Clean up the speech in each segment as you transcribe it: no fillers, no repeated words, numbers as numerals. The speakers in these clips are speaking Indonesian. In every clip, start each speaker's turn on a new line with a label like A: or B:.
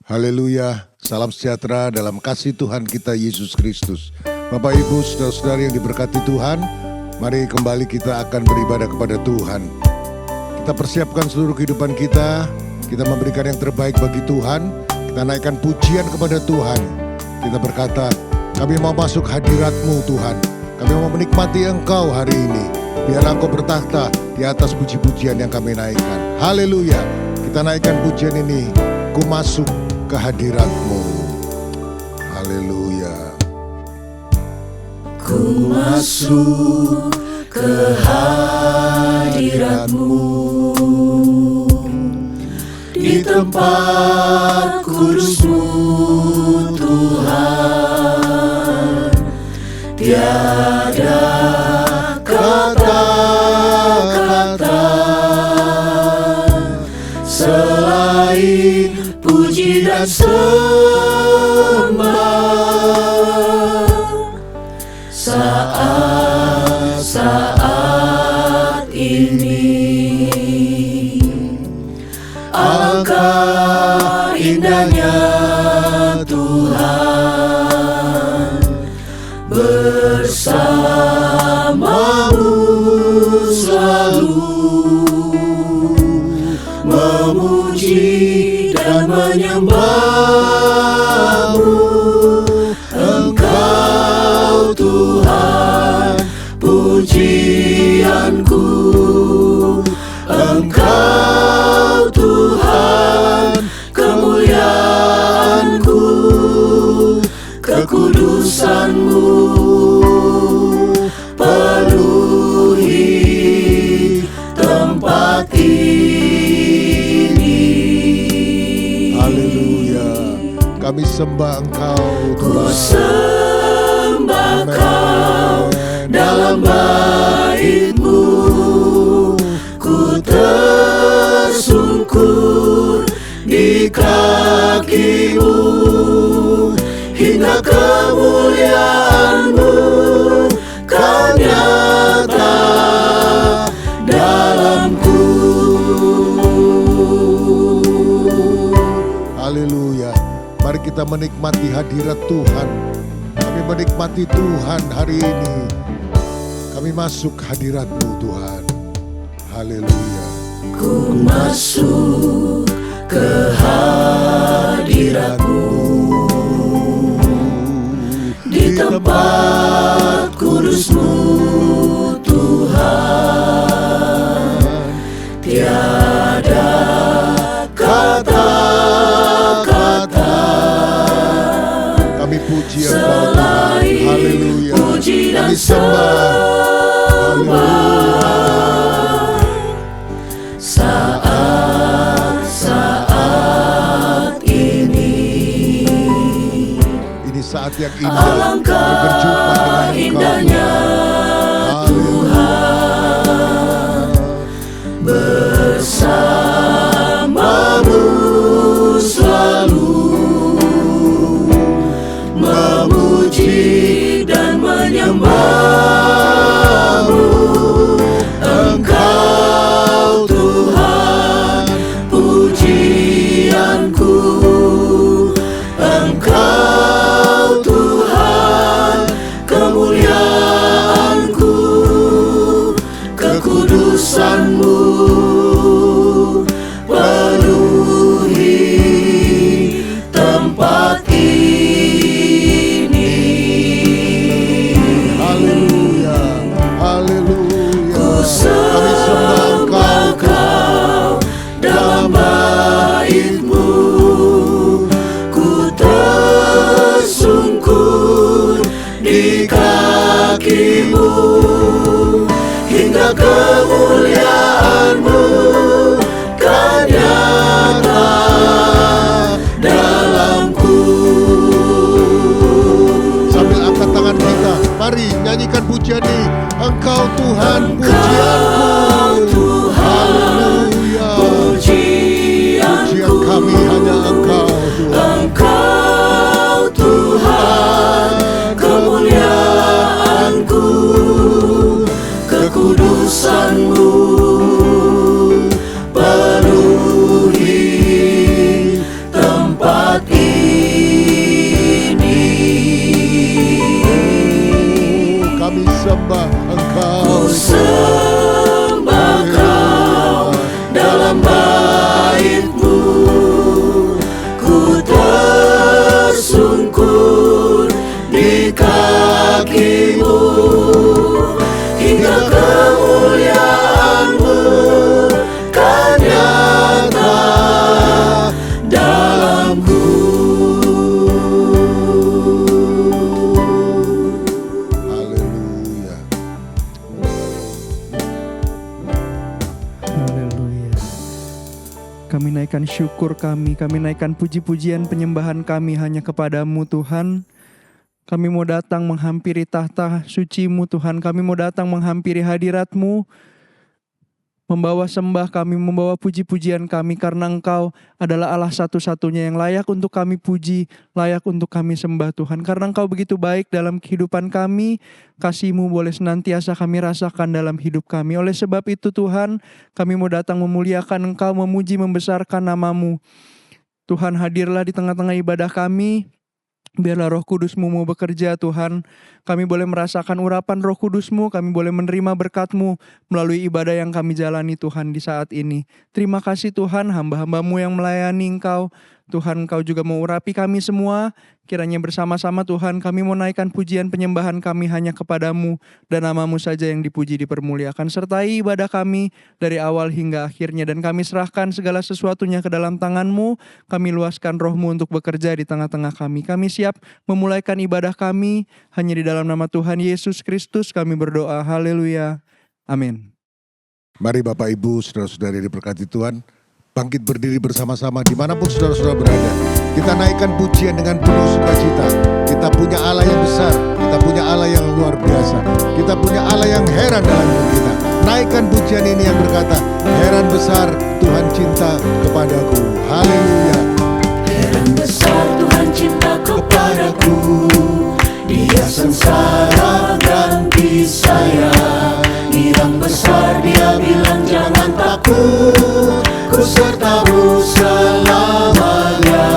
A: Haleluya, salam sejahtera dalam kasih Tuhan kita Yesus Kristus. Bapak Ibu, saudara-saudari yang diberkati Tuhan, mari kembali kita akan beribadah kepada Tuhan. Kita persiapkan seluruh kehidupan kita memberikan yang terbaik bagi Tuhan, kita naikkan pujian kepada Tuhan. Kita berkata, kami mau masuk hadirat-Mu Tuhan, kami mau menikmati Engkau hari ini. Biarlah Engkau bertakhta di atas puji-pujian yang kami naikkan. Haleluya, kita naikkan pujian ini, ku masuk ke hadirat-Mu. Haleluya.
B: Ku masuk ke hadirat-Mu, di tempat kudus-Mu Tuhan. Tiada kata-kata selain puji dan sembah. Saat ini alangkah indahnya Tuhan bersama-Mu selalu memuji dan menyembah-Mu. Engkau Tuhan pujianku, Engkau Tuhan kemuliaanku, kekudusan-Mu penuhi tempat ini.
A: Haleluya, kami sembah Engkau
B: Ku
A: Tuhan.
B: sembah Kau dalam bait-Mu, ku tersungkur di kaki-Mu, hingga kemuliaan-Mu kan nyata dalamku.
A: Haleluya, mari kita menikmati hadirat Tuhan. Kami menikmati Tuhan hari ini. Kami masuk hadirat-Mu Tuhan. Haleluya.
B: Ku masuk ke hadirat-Mu, di tempat kudus-Mu Tuhan. Tiada kata-kata
A: Kami puji Engkau Tuhan. Haleluya.
B: puji dan
A: Kami sembah.
B: sembah. Saat ini
A: Ini saat yang indah. Kami
B: alangkah
A: berjumpa dengan
B: indahnya
A: Engkau.
B: Tuhan bersama-Mu selalu memuji dan menyembah-Mu. Engkau Tuhan pujianku, Engkau Tuhan kemuliaanku, kekudusan-Mu penuhi tempat ini.
A: Haleluya. Haleluya.
B: Ku
A: Kami sembah
B: sembah Kau dalam bait-Mu, ku tersungkur di kaki-Mu, hingga kemuliaan-Mu kan nyata dalamku.
A: Sambil angkat tangan kita, mari nyanyikan pujian ini. Engkau Tuhan
B: Engkau
A: pujianku.
B: Tuhan
A: Haleluya.
B: pujianku,
A: Pujian kami hanya Engkau Tuhan.
B: Engkau Tuhan kemuliaanku, kekudusan-Mu penuhi tempat
C: naikkan syukur kami naikkan puji-pujian penyembahan kami hanya kepadamu Tuhan. Kami mau datang menghampiri tahta suci-Mu Tuhan, kami mau datang menghampiri hadirat-Mu, membawa sembah kami, membawa puji-pujian kami karena Engkau adalah Allah satu-satunya yang layak untuk kami puji, layak untuk kami sembah Tuhan. Karena Engkau begitu baik dalam kehidupan kami, kasih-Mu boleh senantiasa kami rasakan dalam hidup kami. Oleh sebab itu Tuhan, kami mau datang memuliakan Engkau, memuji, membesarkan nama-Mu. Tuhan, hadirlah di tengah-tengah ibadah kami. Biarlah Roh Kudus-Mu mau bekerja Tuhan. Kami boleh merasakan urapan Roh Kudus-Mu, kami boleh menerima berkat-Mu melalui ibadah yang kami jalani Tuhan di saat ini. Terima kasih Tuhan, hamba-hamba-Mu yang melayani Engkau. Tuhan, Engkau juga mau urapi kami semua. Kiranya bersama-sama Tuhan kami mau naikkan pujian penyembahan kami hanya kepadamu dan nama-Mu saja yang dipuji dipermuliakan. Sertai ibadah kami dari awal hingga akhirnya dan kami serahkan segala sesuatunya ke dalam tangan-Mu. Kami luaskan Roh-Mu untuk bekerja di tengah-tengah kami. Kami siap memulaikan ibadah kami hanya di dalam nama Tuhan Yesus Kristus kami berdoa. Haleluya. Amin.
A: Mari Bapak Ibu, saudara-saudari yang diberkati Tuhan, bangkit berdiri bersama-sama dimanapun saudara-saudara berada. Kita naikkan pujian dengan penuh sukacita. Kita punya Allah yang besar, kita punya Allah yang luar biasa, kita punya Allah yang heran dalam hidup kita. Naikkan pujian ini yang berkata, heran besar Tuhan cinta kepadaku. Haleluya.
B: Heran besar Tuhan cinta kepadaku, Dia sengsara ganti saya. Hirang besar Dia bilang jangan takut, ku sertamu selamanya.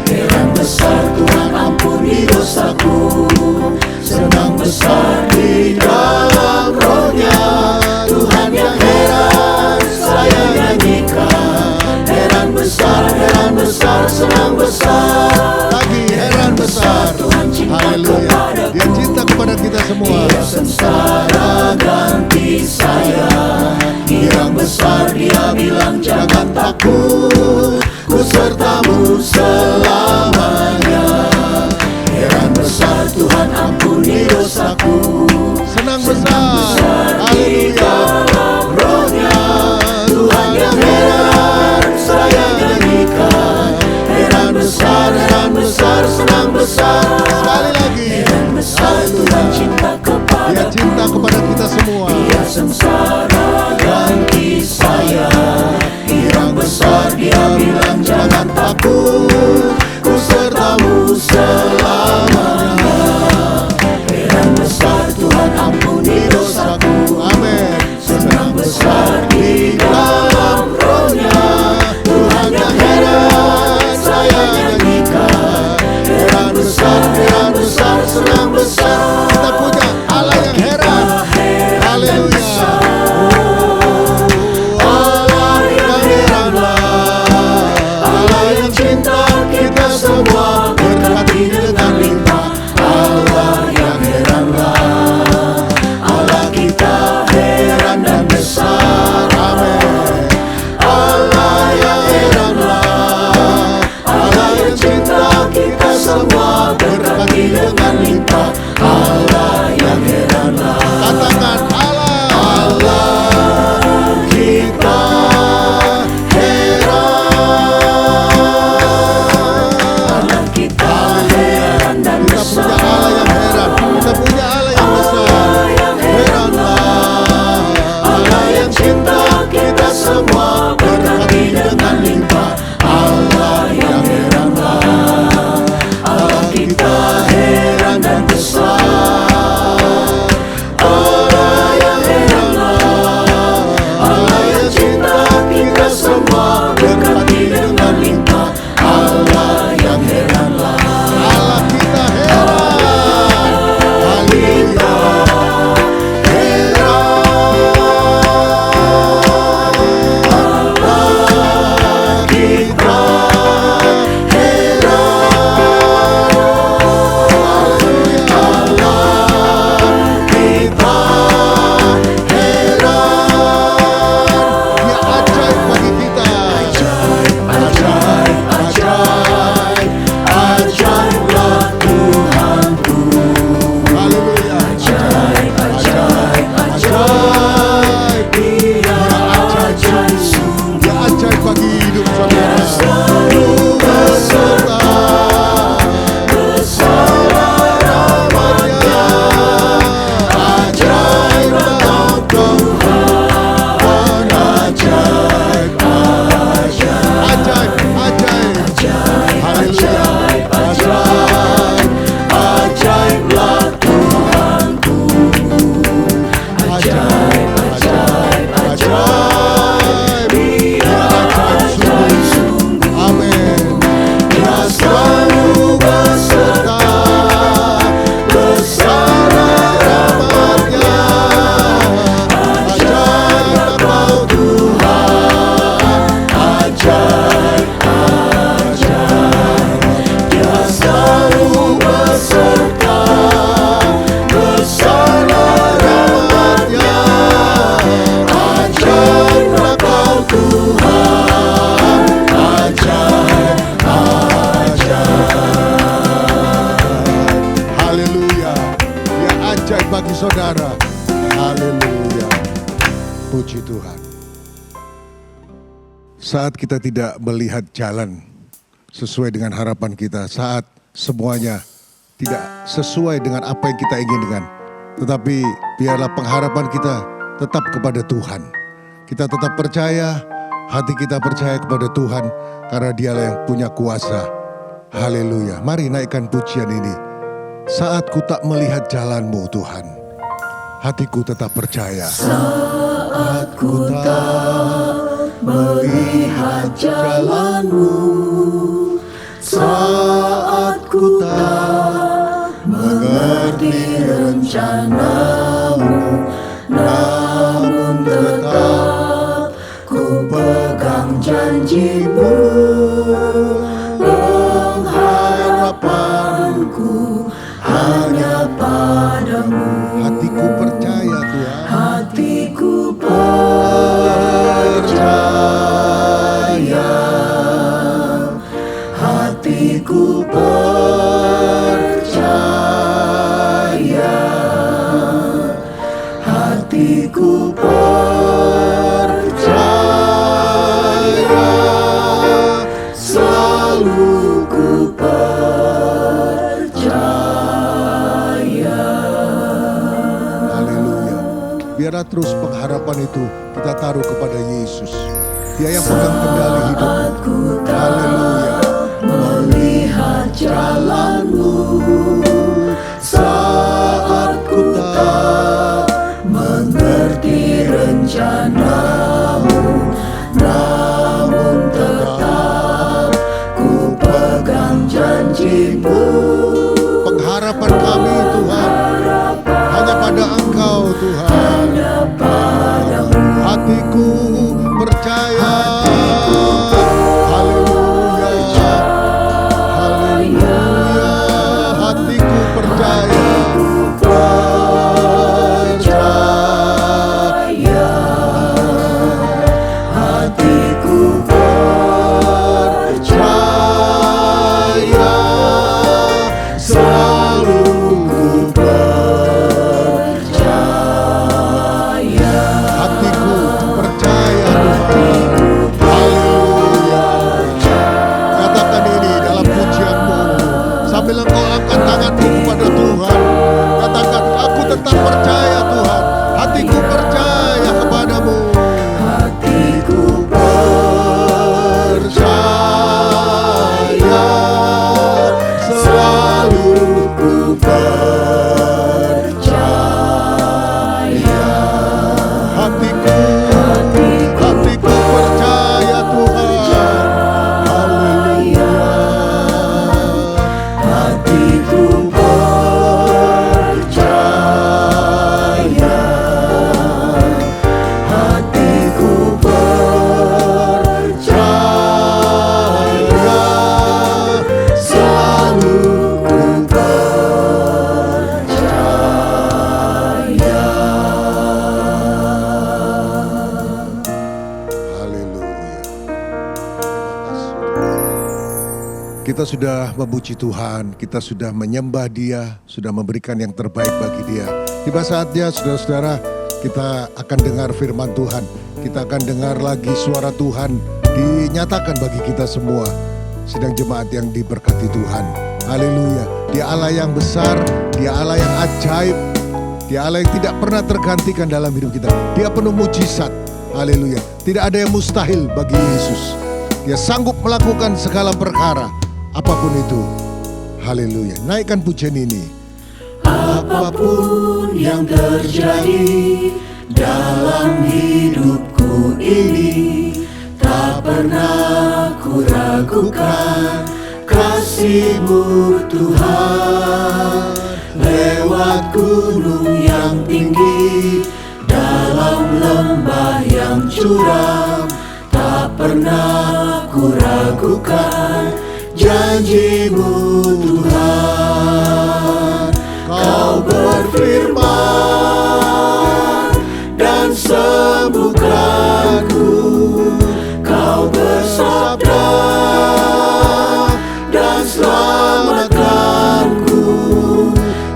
B: Heran besar Tuhan ampuni dosaku, senang besar di dalam Roh-Nya. Tuhan yang heran saya nyanyikan. Heran besar, senang besar.
A: Lagi heran besar
B: Tuhan cinta
A: haleluya.
B: kepadaku.
A: Dia cinta kepada kita semua.
B: Dia sengsara ganti saya. Hirang besar Dia bilang jangan takut, ku sertamu selamanya. Heran besar Tuhan ampuni dosaku,
A: Senang besar haleluya.
B: Roh-Nya. Tuhan yang heran saya nyanyikan. Heran besar, senang besar.
A: Sekali lagi
B: Heran besar Tuhan cinta
A: Dia
B: kepadaku.
A: cinta kepada kita semua.
B: Dia sengsara ganti saya. Hirang besar Dia bilang jangan takut, ku sertamu selamanya. Heran besar Tuhan ampuni dosaku,
A: Amin.
B: senang besar di dalam Roh-Nya. Tuhan yang heran saya nyanyikan. Heran besar, senang besar.
A: Kita punya Allah yang heran. Haleluya.
B: Allah yang heranlah, Allah yang cinta kita semua, berkati dengan limpah. Allah yang heranlah, Allah kita heran dan besar. Amin. Allah yang heranlah, Allah yang cinta kita semua, berkati dengan limpah. Allah yang heranlah.
A: Katakan
B: Allah kita heran, Allah kita heran dan
A: kita punya
B: besar.
A: Allah yang heran. Kita punya Allah yang besar.
B: Heranlah, Allah yang cinta kita semua, berkati dengan limpah. Allah yang heranlah, Allah kita heran dan besar. Allah yang heranlah, Allah yang cinta kita semua, berkati dengan limpah. Allah yang heranlah.
A: Allah kita heran. Haleluya.
B: Kita
A: saudara.
B: selalu beserta, bersama rahmat-Nya. Ajaib Engkau Tuhan, ajaib,
A: Ajaib, ajaib. Haleluya.
B: ajaib, ajaiblah Tuhanku. Ajaib, ajaib, ajaib, Dia ajaib sungguh.
A: Amin.
B: Dia selalu beserta, bersama rahmat-Nya. Ajaib Engkau Tuhan, ajaib, ajaib. Dia selalu beserta, bersama rahmat-Nya. Ajaib Engkau Tuhan, ajaib,
A: Haleluya. Dia ajaib bagi saudara. Haleluya. Puji Tuhan. Saat kita tidak melihat jalan sesuai dengan harapan kita, saat semuanya tidak sesuai dengan apa yang kita inginkan, tetapi biarlah pengharapan kita tetap kepada Tuhan. Kita tetap percaya, hati kita percaya kepada Tuhan karena Dialah yang punya kuasa. Haleluya. Mari naikkan pujian ini. Saat ku tak melihat jalan-Mu Tuhan, hatiku tetap percaya.
B: Saat ku tak melihat jalan-Mu, saat ku tak mengerti rencana-Mu, namun tetap ku pegang janji-Mu. Pengharapanku hanya padamu.
A: Hatiku percaya Tuhan.
B: Hatiku percaya, hatiku percaya, hatiku percaya, selalu ku percaya.
A: Haleluya. Biarlah terus pengharapan itu kita taruh kepada Yesus. Dia yang pegang kendali hidupmu. Haleluya.
B: Melihat jalan-Mu, saat ku tak mengerti rencana-Mu, namun tetap ku pegang janji-Mu.
A: Pengharapan kami Tuhan hanya pada Engkau Tuhan. Hatiku percaya. Haleluya. Haleluya. Hatiku percaya.
B: Percaya, hatiku percaya, selalu ku percaya.
A: Hatiku percaya Tuhan. Haleluya. Katakan ini dalam pujianmu sambil engkau angkat tanganmu kepada Tuhan. Katakan, aku tetap percaya Tuhan. Hatiku percaya kepadamu.
B: Hatiku percaya, selalu ku percaya.
A: Hatiku percaya Tuhan. Haleluya.
B: Hatiku percaya, hatiku percaya, selalu ku percaya.
A: Haleluya. Terima kasih. Kita sudah memuji Tuhan, kita sudah menyembah Dia, sudah memberikan yang terbaik bagi Dia. Tiba saatnya saudara-saudara, kita akan dengar firman Tuhan. Kita akan dengar lagi suara Tuhan dinyatakan bagi kita semua. Sedang jemaat yang diberkati Tuhan. Haleluya. Dia Allah yang besar, Dia Allah yang ajaib, Dia Allah yang tidak pernah tergantikan dalam hidup kita. Dia penuh mujizat. Haleluya. Tidak ada yang mustahil bagi Yesus. Dia sanggup melakukan segala perkara, apapun itu. Haleluya. Naikkan pujian ini.
B: Apapun yang terjadi dalam hidupku ini, tak pernah ku ragukan kasih-Mu Tuhan. Lewat gunung yang tinggi, dalam lembah yang curam, tak pernah ku ragukan janji-Mu Tuhan. Kau berfirman dan sembuhkanku, Kau bersabda dan selamatkanku.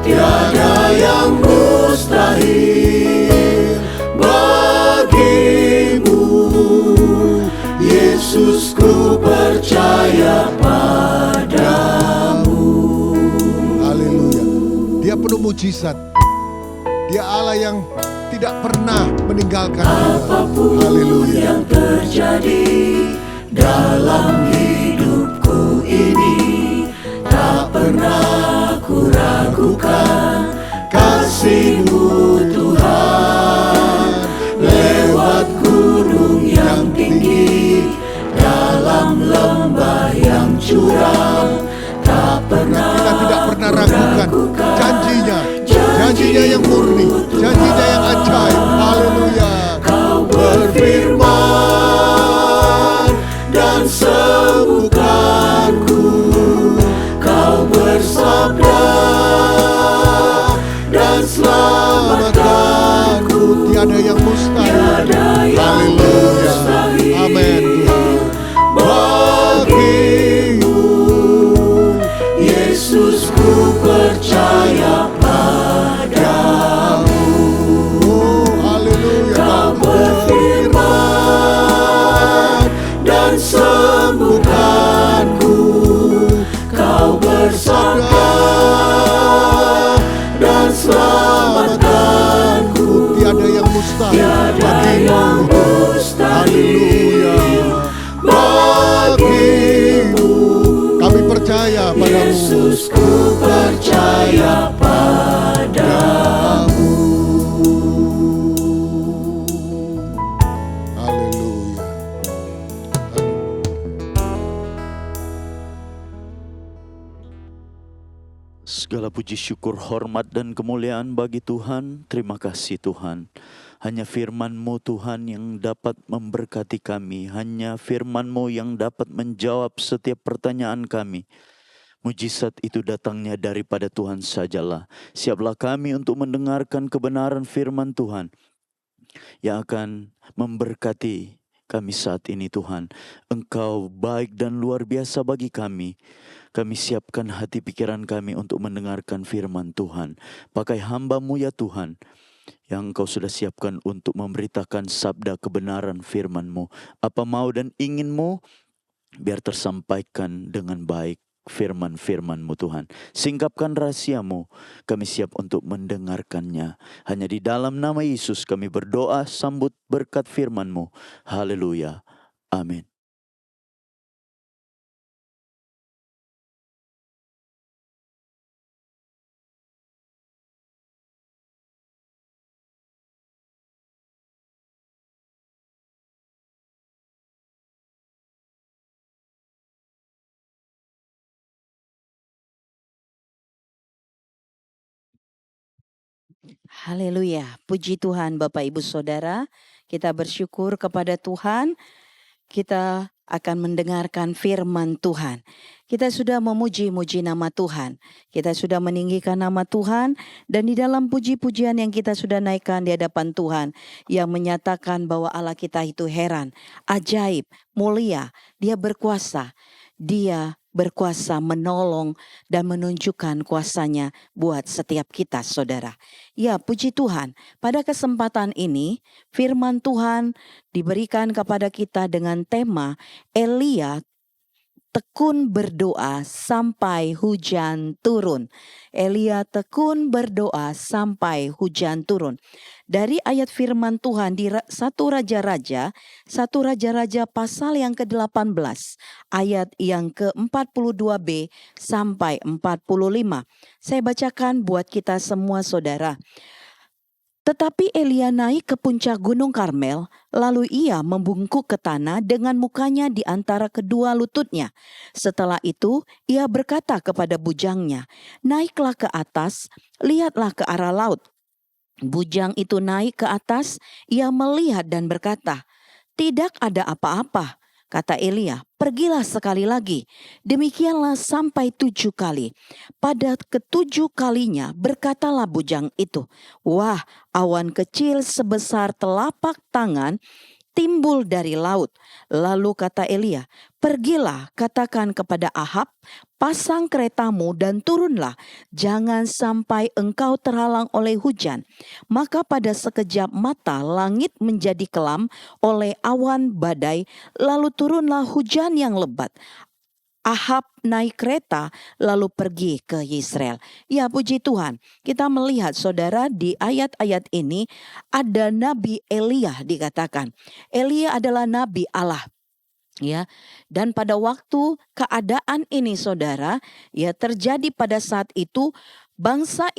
B: Tiada yang mustahil bagi-Mu, Yesus, ku percaya padamu.
A: Haleluya. Dia penuh mujizat. Dia Allah yang tidak pernah meninggalkan kita.
B: Apapun
A: Haleluya.
B: yang terjadi dalam hidupku ini, tak pernah ku ragukan kasih-Mu Tuhan. Lewat gunung yang tinggi, dalam lembah yang curam, tak pernah
A: Kita tidak pernah
B: ku
A: ragukan janjinya. Janjinya yang murni, janjinya yang ajaib. Haleluya.
B: Kau berfirman dan sembuhkanku, Kau bersabda dan selamatkanku.
A: Tiada yang mustahil.
B: Tiada yang
A: Haleluya.
B: mustahil
A: Amin.
B: bagi-Mu, Yesus, ku percaya padamu.
A: Oh, haleluya.
B: Kau berfirman dan sembuhkanku, Kau bersabda dan selamatkanku.
A: Tiada yang mustahil
B: Tiada yang
A: bagimu.
B: mustahil
A: Bagimu. Kami percaya padamu.
B: Yesus, ku percaya padamu.
A: Haleluya.
D: Segala puji syukur, hormat dan kemuliaan bagi Tuhan. Terima kasih Tuhan. Hanya firman-Mu Tuhan yang dapat memberkati kami. Hanya firman-Mu yang dapat menjawab setiap pertanyaan kami. Mujizat itu datangnya daripada Tuhan sajalah. Siaplah kami untuk mendengarkan kebenaran firman Tuhan yang akan memberkati kami saat ini Tuhan. Engkau baik dan luar biasa bagi kami. Kami siapkan hati pikiran kami untuk mendengarkan firman Tuhan. Pakai hamba-Mu ya Tuhan, yang Engkau sudah siapkan untuk memberitakan sabda kebenaran firman-Mu. Apa mau dan ingin-Mu, biar tersampaikan dengan baik firman-firman-Mu Tuhan. Singkapkan rahasia-Mu, kami siap untuk mendengarkannya. Hanya di dalam nama Yesus kami berdoa, sambut berkat firman-Mu. Haleluya. Amin.
E: Haleluya, puji Tuhan Bapak Ibu Saudara, kita bersyukur kepada Tuhan, kita akan mendengarkan firman Tuhan. Kita sudah memuji-muji nama Tuhan, kita sudah meninggikan nama Tuhan, dan di dalam puji-pujian yang kita sudah naikkan di hadapan Tuhan, yang menyatakan bahwa Allah kita itu heran, ajaib, mulia, Dia berkuasa, Dia berkuasa menolong dan menunjukkan kuasa-Nya buat setiap kita, saudara. Ya, puji Tuhan, pada kesempatan ini firman Tuhan diberikan kepada kita dengan tema Elia tekun berdoa sampai hujan turun. Elia tekun berdoa sampai hujan turun. Dari ayat firman Tuhan di 1 Raja-Raja pasal yang ke-18 ayat yang ke-42b sampai 45. Saya bacakan buat kita semua, saudara. Tetapi Elia naik ke puncak Gunung Karmel, lalu ia membungkuk ke tanah dengan mukanya di antara kedua lututnya. Setelah itu, ia berkata kepada bujangnya, "Naiklah ke atas, lihatlah ke arah laut." Bujang itu naik ke atas, ia melihat dan berkata, "Tidak ada apa-apa." Kata Elia, "Pergilah sekali lagi." Demikianlah sampai 7 kali. Pada ke-7 kalinya berkatalah bujang itu, "Wah, awan kecil sebesar telapak tangan timbul dari laut." Lalu kata Elia, "Pergilah, katakan kepada Ahab, pasang keretamu dan turunlah, jangan sampai engkau terhalang oleh hujan." Maka pada sekejap mata langit menjadi kelam oleh awan badai, lalu turunlah hujan yang lebat. Ahab naik kereta lalu pergi ke Yisrael. Ya, puji Tuhan, kita melihat, saudara, di ayat-ayat ini ada Nabi Elia dikatakan. Elia adalah Nabi Allah. Ya, dan pada waktu keadaan ini, saudara, ya, terjadi pada saat itu, bangsa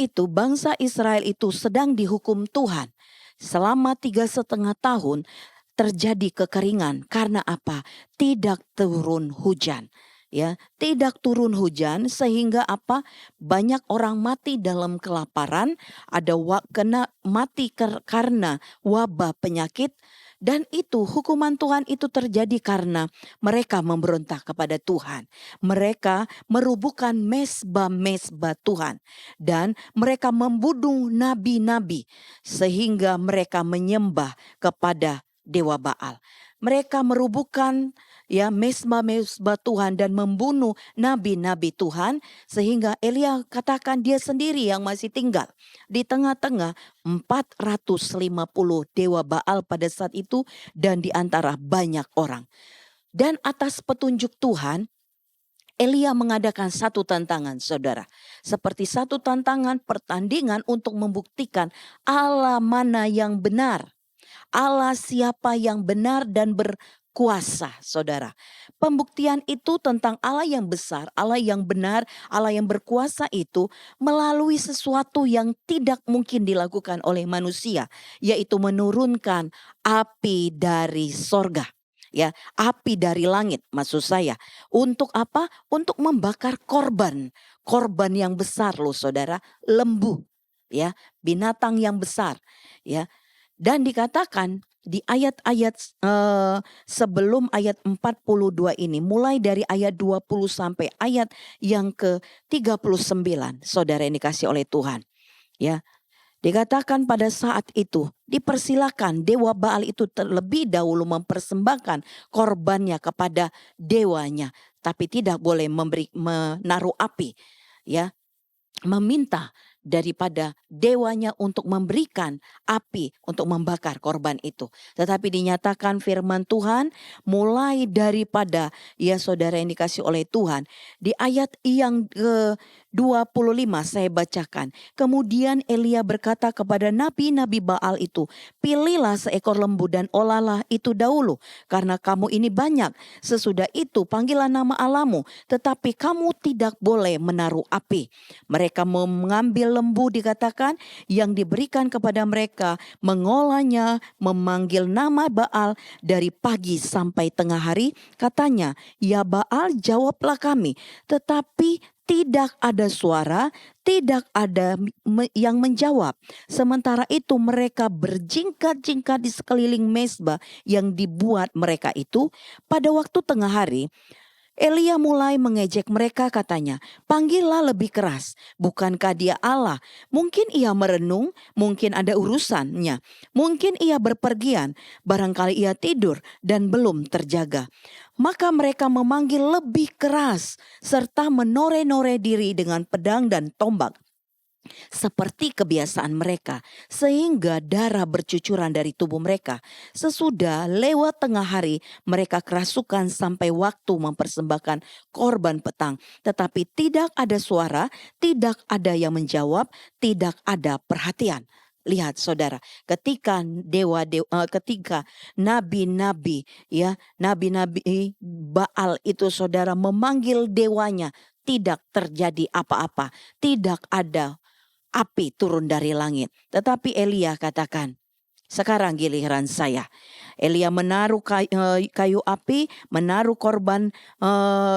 E: Israel itu sedang dihukum Tuhan. Selama 3,5 tahun terjadi kekeringan. Karena apa? Tidak turun hujan. Ya, tidak turun hujan sehingga apa? Banyak orang mati dalam kelaparan, ada kena mati karena wabah penyakit, dan itu hukuman Tuhan itu terjadi karena mereka memberontak kepada Tuhan. Mereka merubuhkan mezbah-mezbah Tuhan dan mereka membunuh nabi-nabi sehingga mereka menyembah kepada dewa Baal. Mereka merubuhkan, ya, mezbah-mezbah Tuhan dan membunuh nabi-nabi Tuhan, sehingga Elia katakan dia sendiri yang masih tinggal di tengah-tengah 450 dewa Baal pada saat itu dan di antara banyak orang. Dan atas petunjuk Tuhan, Elia mengadakan satu tantangan, saudara. Seperti satu tantangan pertandingan untuk membuktikan Allah mana yang benar. Allah siapa yang benar dan berkuasa, saudara. Pembuktian itu tentang Allah yang besar, Allah yang benar, Allah yang berkuasa itu melalui sesuatu yang tidak mungkin dilakukan oleh manusia, yaitu menurunkan api dari sorga. Ya, api dari langit maksud saya. Untuk apa? Untuk membakar korban. Korban yang besar loh, saudara, lembu. Ya, binatang yang besar. Ya. Dan dikatakan di ayat-ayat sebelum ayat 42 ini, mulai dari ayat 20 sampai ayat yang ke-39, saudara yang dikasih oleh Tuhan. Ya, dikatakan pada saat itu dipersilakan dewa Baal itu terlebih dahulu mempersembahkan korbannya kepada dewanya, tapi tidak boleh menaruh api, ya, meminta daripada dewanya untuk memberikan api untuk membakar korban itu. Tetapi dinyatakan firman Tuhan mulai daripada, ya saudara yang dikasih oleh Tuhan, di ayat yang ke-25 saya bacakan. Kemudian Elia berkata kepada nabi-nabi Baal itu, "Pilihlah seekor lembu dan olahlah itu dahulu, karena kamu ini banyak. Sesudah itu panggillah nama Allahmu, tetapi kamu tidak boleh menaruh api." Mereka mengambil lembu, dikatakan, yang diberikan kepada mereka, mengolahnya, memanggil nama Baal dari pagi sampai tengah hari. Katanya, "Ya Baal, jawablah kami." Tetapi tidak ada suara, tidak ada yang menjawab. Sementara itu mereka berjingkat-jingkat di sekeliling mezbah yang dibuat mereka itu. Pada waktu tengah hari, Elia mulai mengejek mereka, katanya, "Panggillah lebih keras. Bukankah dia Allah? Mungkin ia merenung, mungkin ada urusannya. Mungkin ia berpergian, barangkali ia tidur dan belum terjaga." Maka mereka memanggil lebih keras serta menore-nore diri dengan pedang dan tombak, seperti kebiasaan mereka, sehingga darah bercucuran dari tubuh mereka. Sesudah lewat tengah hari, mereka kerasukan sampai waktu mempersembahkan korban petang. Tetapi tidak ada suara, tidak ada yang menjawab, tidak ada perhatian. Lihat saudara, ketika ketika nabi-nabi nabi-nabi Baal itu saudara memanggil dewanya, tidak terjadi apa-apa, tidak ada api turun dari langit. Tetapi Elia katakan, "Sekarang giliran saya." Elia menaruh kayu api, menaruh korban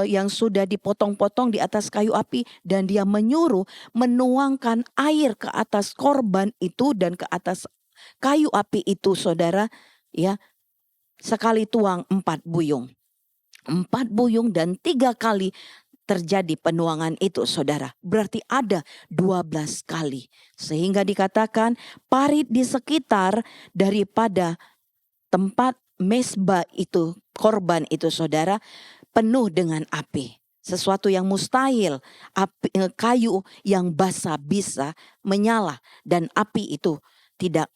E: yang sudah dipotong-potong di atas kayu api, dan dia menyuruh menuangkan air ke atas korban itu dan ke atas kayu api itu saudara, ya, sekali tuang 4 buyung. 4 buyung dan 3 kali terjadi penuangan itu saudara. Berarti ada 12 kali. Sehingga dikatakan parit di sekitar daripada tempat mesbah itu, korban itu saudara, penuh dengan api. Sesuatu yang mustahil, kayu yang basah bisa menyala, dan api itu tidak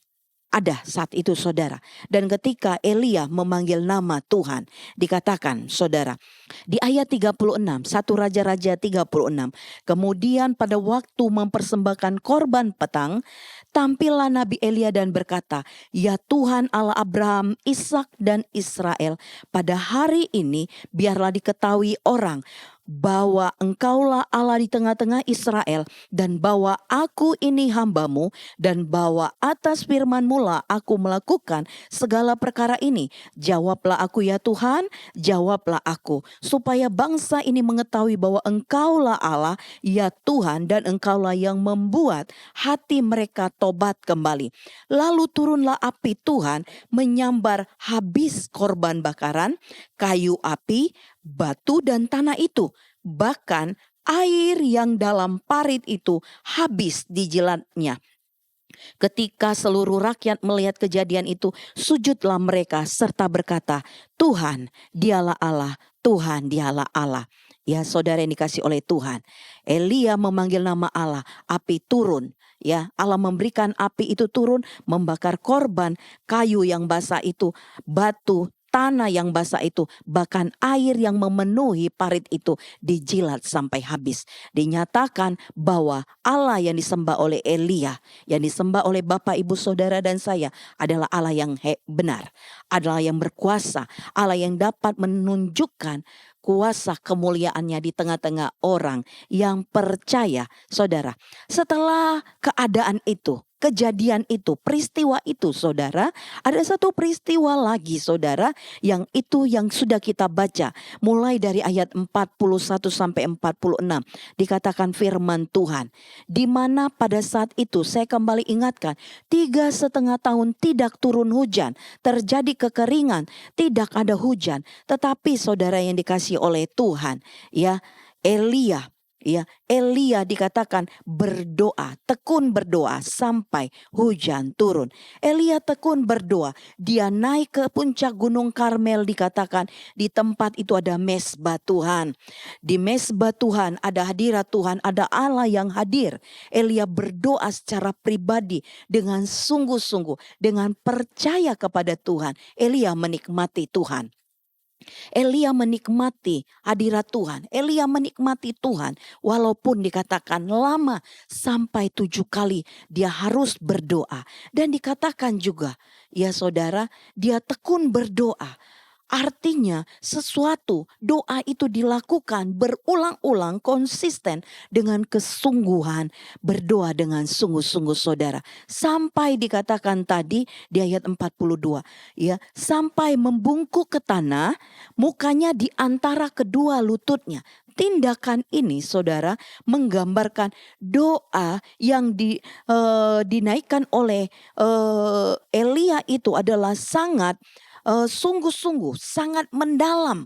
E: ada saat itu saudara. Dan ketika Elia memanggil nama Tuhan, dikatakan saudara, di ayat 36, 1 Raja-Raja 36, "Kemudian pada waktu mempersembahkan korban petang, tampillah Nabi Elia dan berkata, 'Ya Tuhan Allah Abraham, Ishak dan Israel, pada hari ini biarlah diketahui orang bahwa Engkaulah Allah di tengah-tengah Israel, dan bahwa aku ini hambamu, dan bahwa atas firman-Mu lah aku melakukan segala perkara ini. Jawablah aku ya Tuhan, jawablah aku, supaya bangsa ini mengetahui bahwa Engkaulah Allah ya Tuhan, dan Engkaulah yang membuat hati mereka tobat kembali.' Lalu turunlah api Tuhan menyambar habis korban bakaran, kayu api, batu dan tanah itu. Bahkan air yang dalam parit itu habis dijilatnya. Ketika seluruh rakyat melihat kejadian itu, sujudlah mereka serta berkata, 'Tuhan, dialah Allah, Tuhan, dialah Allah.'" Ya saudara yang dikasih oleh Tuhan, Elia memanggil nama Allah, api turun. Ya, Allah memberikan api itu turun, membakar korban, kayu yang basah itu, batu, tanah yang basah itu, bahkan air yang memenuhi parit itu dijilat sampai habis. Dinyatakan bahwa Allah yang disembah oleh Elia, yang disembah oleh Bapak, Ibu, Saudara dan saya, adalah Allah yang benar, adalah yang berkuasa, Allah yang dapat menunjukkan kuasa kemuliaannya di tengah-tengah orang yang percaya. Saudara, setelah keadaan itu, kejadian itu, peristiwa itu saudara, ada satu peristiwa lagi saudara, yang itu yang sudah kita baca mulai dari ayat 41 sampai 46. Dikatakan firman Tuhan, di mana pada saat itu saya kembali ingatkan, 3,5 tahun tidak turun hujan, terjadi kekeringan, tidak ada hujan. Tetapi saudara yang dikasihi oleh Tuhan, ya, Elia dikatakan berdoa, tekun berdoa sampai hujan turun. Elia tekun berdoa, dia naik ke puncak gunung Karmel, dikatakan di tempat itu ada mesbah Tuhan. Di mesbah Tuhan ada hadirat Tuhan, ada Allah yang hadir. Elia berdoa secara pribadi dengan sungguh-sungguh, dengan percaya kepada Tuhan. Elia menikmati Tuhan. Elia menikmati hadirat Tuhan. Elia menikmati Tuhan. Walaupun dikatakan lama sampai 7 kali dia harus berdoa. Dan dikatakan juga, ya saudara, dia tekun berdoa. Artinya sesuatu, doa itu dilakukan berulang-ulang, konsisten dengan kesungguhan, berdoa dengan sungguh-sungguh saudara. Sampai dikatakan tadi di ayat 42, ya, sampai membungkuk ke tanah, mukanya di antara kedua lututnya. Tindakan ini saudara menggambarkan doa yang dinaikkan oleh Elia itu adalah sangat sungguh-sungguh, sangat mendalam.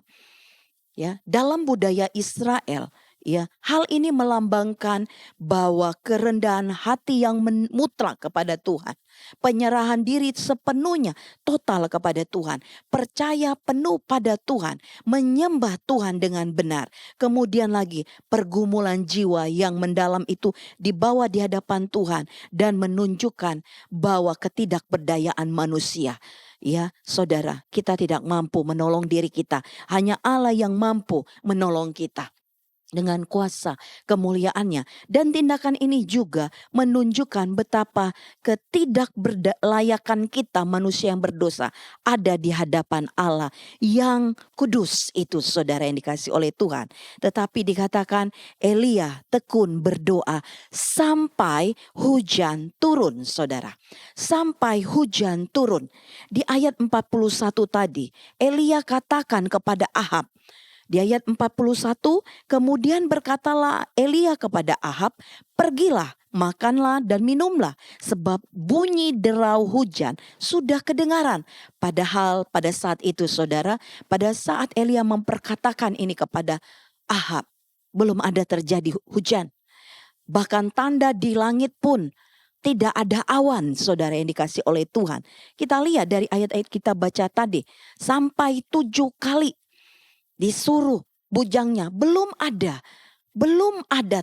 E: Ya, dalam budaya Israel, ya, hal ini melambangkan bahwa kerendahan hati yang mutlak kepada Tuhan, penyerahan diri sepenuhnya total kepada Tuhan, percaya penuh pada Tuhan, menyembah Tuhan dengan benar. Kemudian lagi pergumulan jiwa yang mendalam itu dibawa di hadapan Tuhan dan menunjukkan bahwa ketidakberdayaan manusia. Ya, saudara, kita tidak mampu menolong diri kita. Hanya Allah yang mampu menolong kita dengan kuasa kemuliaannya. Dan tindakan ini juga menunjukkan betapa ketidakberlayakan kita manusia yang berdosa ada di hadapan Allah yang kudus itu, saudara yang dikasih oleh Tuhan. Tetapi dikatakan Elia tekun berdoa sampai hujan turun, saudara. Sampai hujan turun. Di ayat 41 tadi Elia katakan kepada Ahab, di ayat 41, kemudian berkatalah Elia kepada Ahab, pergilah, makanlah dan minumlah, sebab bunyi derau hujan sudah kedengaran. Padahal pada saat itu, saudara, pada saat Elia memperkatakan ini kepada Ahab, belum ada terjadi hujan. Bahkan tanda di langit pun tidak ada awan, saudara yang dikasih oleh Tuhan. Kita lihat dari ayat-ayat kita baca tadi, sampai 7 kali disuruh bujangnya, belum ada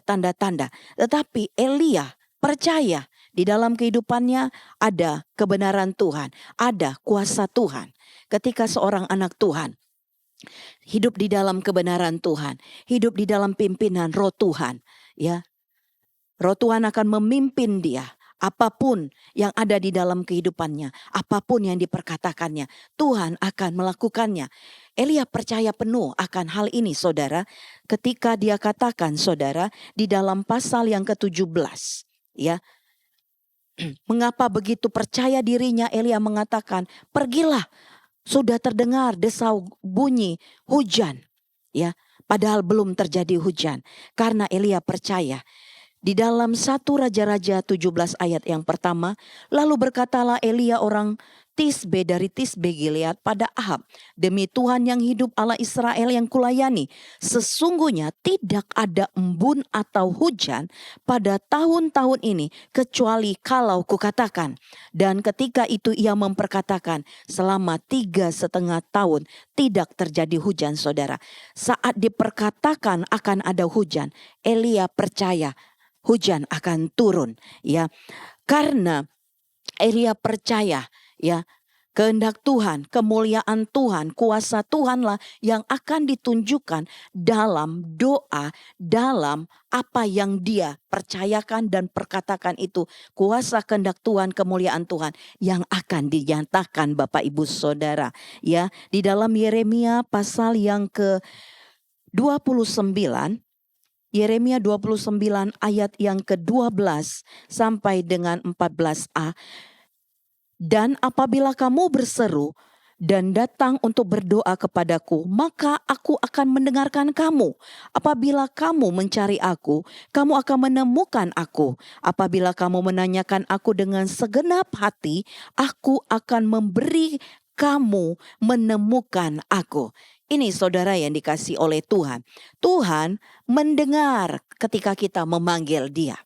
E: tanda-tanda. Tetapi Elia percaya di dalam kehidupannya ada kebenaran Tuhan, ada kuasa Tuhan. Ketika seorang anak Tuhan hidup di dalam kebenaran Tuhan, hidup di dalam pimpinan Roh Tuhan, ya, Roh Tuhan akan memimpin dia. Apapun yang ada di dalam kehidupannya, apapun yang diperkatakannya, Tuhan akan melakukannya. Elia percaya penuh akan hal ini, saudara, ketika dia katakan, saudara, di dalam pasal yang ke-17, ya. Mengapa begitu percaya dirinya Elia mengatakan, pergilah, sudah terdengar desau bunyi hujan, ya, padahal belum terjadi hujan. Karena Elia percaya. Di dalam 1 Raja-Raja 17 ayat yang pertama, lalu berkatalah Elia orang Tisbe dari Tisbe Gilead pada Ahab, demi Tuhan yang hidup Allah Israel yang kulayani, sesungguhnya tidak ada embun atau hujan pada tahun-tahun ini kecuali kalau kukatakan. Dan ketika itu ia memperkatakan, selama 3,5 tahun tidak terjadi hujan, saudara. Saat diperkatakan akan ada hujan, Elia percaya hujan akan turun, ya, karena Elia percaya, ya, kehendak Tuhan, kemuliaan Tuhan, kuasa Tuhanlah yang akan ditunjukkan dalam doa, dalam apa yang dia percayakan dan perkatakan itu, kuasa kehendak Tuhan, kemuliaan Tuhan yang akan dinyatakan, Bapak Ibu Saudara, ya, di dalam Yeremia pasal yang ke-29. Yeremia 29 ayat yang ke-12 sampai dengan 14a. Dan apabila kamu berseru dan datang untuk berdoa kepadaku, maka aku akan mendengarkan kamu. Apabila kamu mencari aku, kamu akan menemukan aku. Apabila kamu menanyakan aku dengan segenap hati, aku akan memberi kamu menemukan aku. Ini saudara yang dikasih oleh Tuhan. Tuhan mendengar ketika kita memanggil Dia.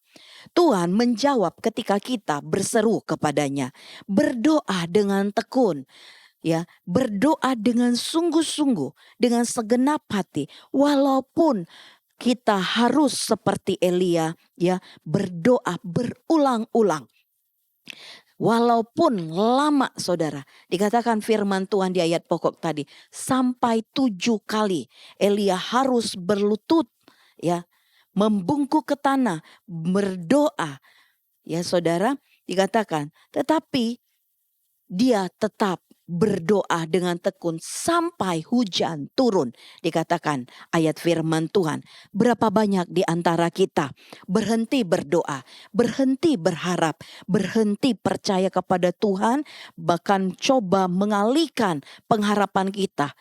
E: Tuhan menjawab ketika kita berseru kepadanya. Berdoa dengan tekun, ya, berdoa dengan sungguh-sungguh, dengan segenap hati, walaupun kita harus seperti Elia, ya, berdoa berulang-ulang. Walaupun lama, saudara, dikatakan firman Tuhan di ayat pokok tadi, sampai 7 kali Elia harus berlutut, ya, membungkuk ke tanah, berdoa, ya saudara, dikatakan, tetapi dia tetap berdoa dengan tekun sampai hujan turun. Dikatakan ayat firman Tuhan. Berapa banyak di antara kita berhenti berdoa, berhenti berharap, berhenti percaya kepada Tuhan, bahkan coba mengalihkan pengharapan kita,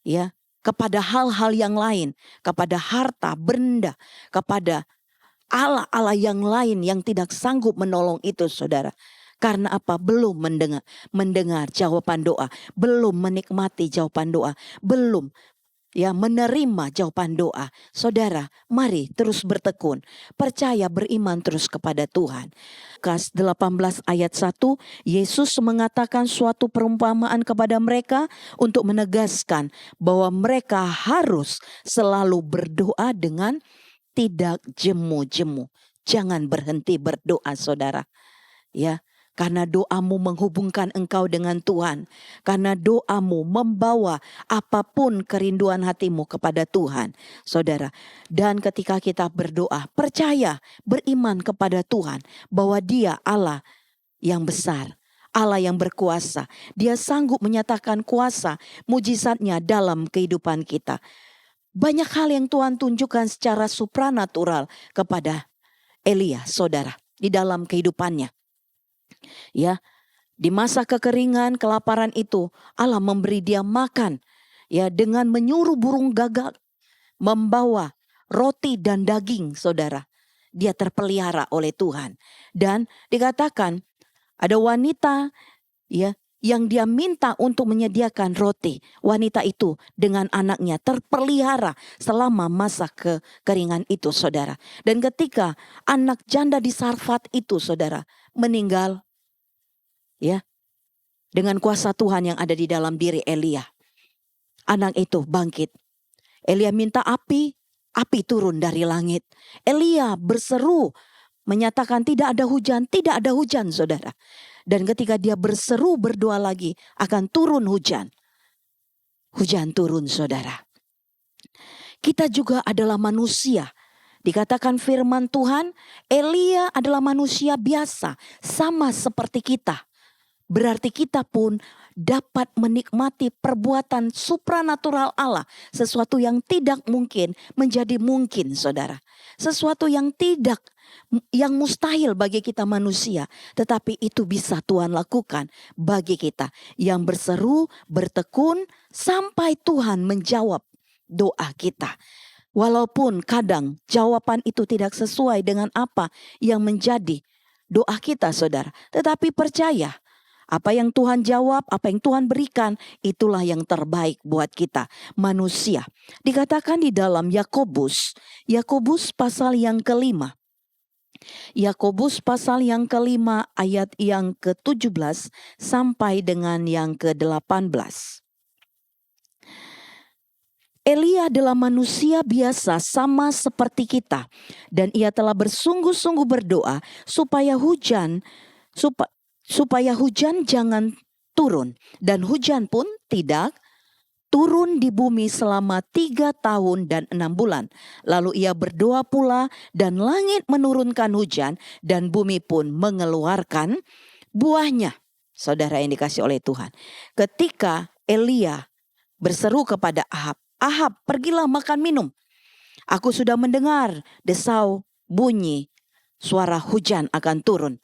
E: ya, kepada hal-hal yang lain, kepada harta, benda, kepada Allah-Allah yang lain yang tidak sanggup menolong itu, saudara. Karena apa? Belum mendengar jawaban doa, belum menikmati jawaban doa, belum menerima jawaban doa. Saudara, mari terus bertekun, percaya, beriman terus kepada Tuhan. Lukas 18 ayat 1, Yesus mengatakan suatu perumpamaan kepada mereka untuk menegaskan bahwa mereka harus selalu berdoa dengan tidak jemu-jemu. Jangan berhenti berdoa, saudara. Ya, karena doamu menghubungkan engkau dengan Tuhan. Karena doamu membawa apapun kerinduan hatimu kepada Tuhan, saudara. Dan ketika kita berdoa, percaya, beriman kepada Tuhan bahwa Dia Allah yang besar, Allah yang berkuasa. Dia sanggup menyatakan kuasa mujizatnya dalam kehidupan kita. Banyak hal yang Tuhan tunjukkan secara supranatural kepada Elia, saudara, di dalam kehidupannya. Ya, di masa kekeringan, kelaparan itu Allah memberi dia makan, ya, dengan menyuruh burung gagak membawa roti dan daging, saudara. Dia terpelihara oleh Tuhan. Dan dikatakan ada wanita, ya, yang dia minta untuk menyediakan roti. Wanita itu dengan anaknya terpelihara selama masa kekeringan itu, saudara. Dan ketika anak janda di Sarfat itu, saudara, meninggal, ya, dengan kuasa Tuhan yang ada di dalam diri Elia, anak itu bangkit. Elia minta api turun dari langit. Elia berseru, menyatakan tidak ada hujan, saudara. Dan ketika dia berseru, berdoa lagi, akan turun hujan. Hujan turun, saudara. Kita juga adalah manusia. Dikatakan firman Tuhan, Elia adalah manusia biasa, sama seperti kita. Berarti kita pun dapat menikmati perbuatan supranatural Allah. Sesuatu yang tidak mungkin menjadi mungkin, saudara. Sesuatu yang mustahil bagi kita manusia. Tetapi itu bisa Tuhan lakukan bagi kita. Yang berseru, bertekun sampai Tuhan menjawab doa kita. Walaupun kadang jawaban itu tidak sesuai dengan apa yang menjadi doa kita, saudara. Tetapi percaya, apa yang Tuhan jawab, apa yang Tuhan berikan, itulah yang terbaik buat kita manusia. Dikatakan di dalam Yakobus pasal yang kelima. Yakobus pasal yang kelima ayat yang ke-17 sampai dengan yang ke-18. Elia adalah manusia biasa sama seperti kita. Dan ia telah bersungguh-sungguh berdoa supaya hujan jangan turun. Dan hujan pun tidak turun di bumi selama 3 tahun dan 6 bulan. Lalu ia berdoa pula dan langit menurunkan hujan dan bumi pun mengeluarkan buahnya. Saudara yang dikasih oleh Tuhan. Ketika Elia berseru kepada Ahab, Ahab, pergilah makan minum. Aku sudah mendengar desau bunyi suara hujan akan turun.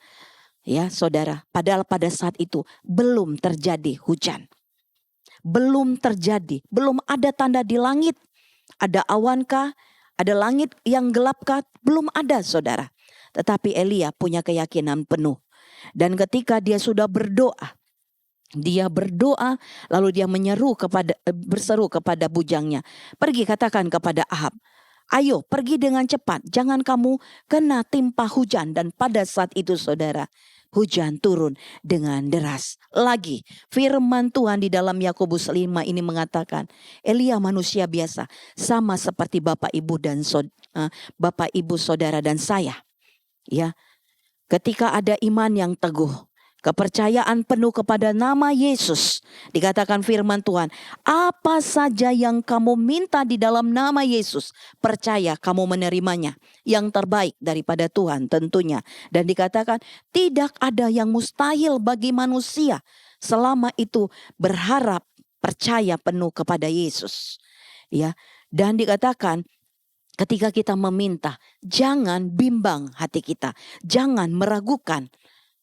E: Ya, saudara, padahal pada saat itu belum terjadi hujan. Belum terjadi, belum ada tanda di langit. Ada awankah? Ada langit yang gelapkah? Belum ada, saudara. Tetapi Elia punya keyakinan penuh. Dan ketika dia sudah berdoa, lalu dia berseru kepada bujangnya. Pergi katakan kepada Ahab, ayo pergi dengan cepat, jangan kamu kena timpa hujan. Dan pada saat itu, saudara, hujan turun dengan deras. Lagi firman Tuhan di dalam Yakobus 5 ini mengatakan, Elia manusia biasa, sama seperti Bapak Ibu saudara dan saya. Ya, ketika ada iman yang teguh, kepercayaan penuh kepada nama Yesus, dikatakan firman Tuhan, apa saja yang kamu minta di dalam nama Yesus, percaya kamu menerimanya. Yang terbaik daripada Tuhan tentunya. Dan dikatakan tidak ada yang mustahil bagi manusia selama itu berharap, percaya penuh kepada Yesus. Ya, dan dikatakan ketika kita meminta, jangan bimbang hati kita, jangan meragukan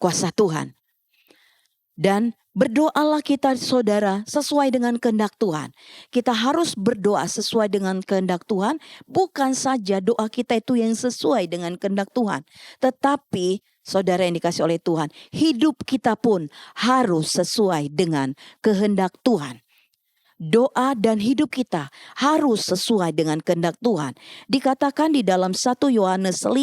E: kuasa Tuhan. Dan berdoalah kita, saudara, sesuai dengan kehendak Tuhan. Kita harus berdoa sesuai dengan kehendak Tuhan. Bukan saja doa kita itu yang sesuai dengan kehendak Tuhan. Tetapi, saudara yang dikasih oleh Tuhan, hidup kita pun harus sesuai dengan kehendak Tuhan. doa dan hidup kita harus sesuai dengan kehendak Tuhan. Dikatakan di dalam 1 Yohanes 5